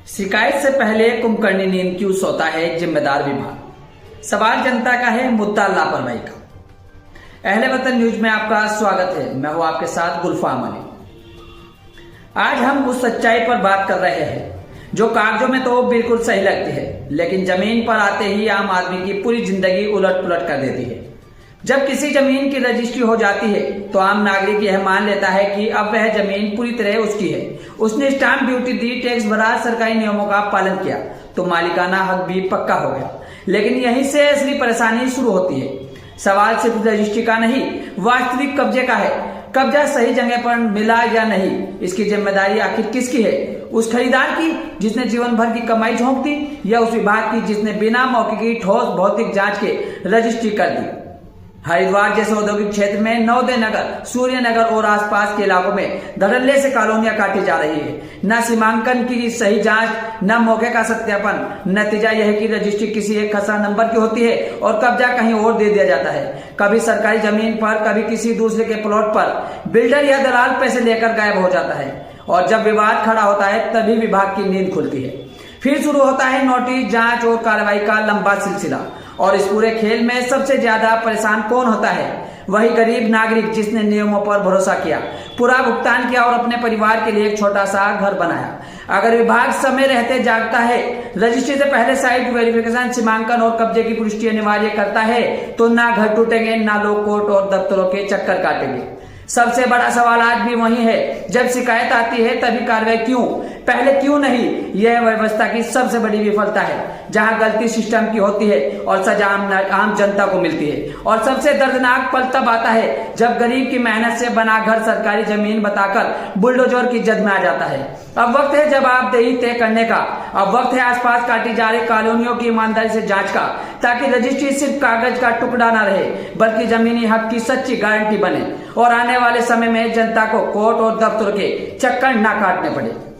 शिकायत से पहले कुंभकर्णी नींद क्यों सोता है जिम्मेदार विभाग? सवाल जनता का है, मुद्दा लापरवाही का। अहले वतन न्यूज में आपका स्वागत है। मैं हूं आपके साथ गुलफाम अली। आज हम उस सच्चाई पर बात कर रहे हैं जो कागजों में तो बिल्कुल सही लगती है, लेकिन जमीन पर आते ही आम आदमी की पूरी जिंदगी उलट पुलट कर देती है। जब किसी जमीन की रजिस्ट्री हो जाती है तो आम नागरिक यह मान लेता है कि अब वह जमीन पूरी तरह उसकी है। उसने स्टाम्प ड्यूटी दी, टैक्स भरा, सरकारी नियमों का पालन किया तो मालिकाना हक भी पक्का हो गया। लेकिन यहीं से असली परेशानी शुरू होती है। सवाल सिर्फ रजिस्ट्री का नहीं, वास्तविक कब्जे का है। कब्जा सही जगह पर मिला या नहीं, इसकी जिम्मेदारी आखिर किसकी है? उस खरीदार की जिसने जीवन भर की कमाई झोंक दी, या उस विभाग की जिसने बिना मौके की ठोस भौतिक जांच के रजिस्ट्री कर दी? हरिद्वार जैसे औद्योगिक क्षेत्र में नवोदय नगर, सूर्य नगर और आसपास के इलाकों में धड़ल्ले से कॉलोनियां काटी जा रही है। न सीमांकन की सही जांच, न मौके का सत्यापन। नतीजा यह है कि रजिस्ट्री किसी एक खसरा नंबर की होती है और कब्जा कहीं और दे दिया जाता है। कभी सरकारी जमीन पर, कभी किसी दूसरे के प्लॉट पर बिल्डर या दलाल पैसे लेकर गायब हो जाता है। और जब विवाद खड़ा होता है तभी विभाग की नींद खुलती है। फिर शुरू होता है नोटिस, जांच और कार्रवाई का लंबा सिलसिला। और इस पूरे खेल में सबसे ज्यादा परेशान कौन होता है? वही गरीब नागरिक जिसने नियमों पर भरोसा किया, पूरा भुगतान किया और अपने परिवार के लिए एक छोटा सा घर बनाया। अगर विभाग समय रहते जागता है, रजिस्ट्री से पहले साइट वेरिफिकेशन, सीमांकन और कब्जे की पुष्टि अनिवार्य करता है, तो ना घर टूटेंगे, ना लोग कोर्ट और दफ्तरों के चक्कर काटेंगे। सबसे बड़ा सवाल आज भी वही है, जब शिकायत आती है तभी कार्रवाई क्यों, पहले क्यों नहीं? यह व्यवस्था की सबसे बड़ी विफलता है। जहां गलती सिस्टम की होती है और सजा आम जनता को मिलती है। और सबसे दर्दनाक पल तब आता है जब गरीब की मेहनत से बना घर सरकारी जमीन बताकर बुलडोजर की जद में आ जाता है। अब वक्त है जवाबदेही तय करने का। अब वक्त है आसपास काटी जा रही कॉलोनियों की ईमानदारी से जांच का, ताकि रजिस्ट्री सिर्फ कागज का टुकड़ा न रहे बल्कि जमीनी हक की सच्ची गारंटी बने और आने वाले समय में जनता को कोर्ट और दफ्तर के चक्कर न काटने पड़े।